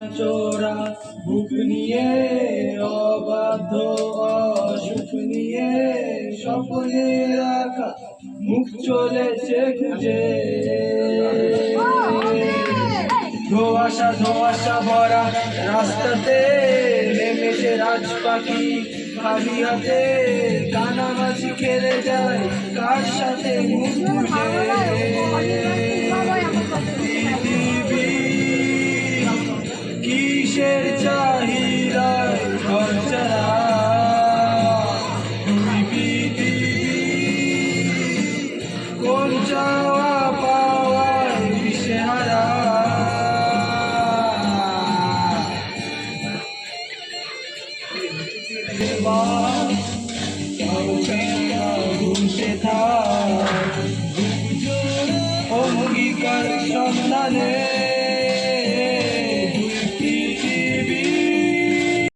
চোরা বুক নিয়ে অবাধ্য অসুখ নিয়ে স্বপ্নে রাখা মুখ চলেছে খুঁজে। ধোঁয়াশা ধোঁয়াশা ভরা রাস্তাতে নেমেছে রাজ পাখি খালি হাতে, কানামাছি খেলে যায় কার সাথে মুখ বুঝে। কিসের চাহিদায় ঘর ছাড়া দুই পৃথিবী, কোন চাওয়া পাওয়ায় দিশেহারা।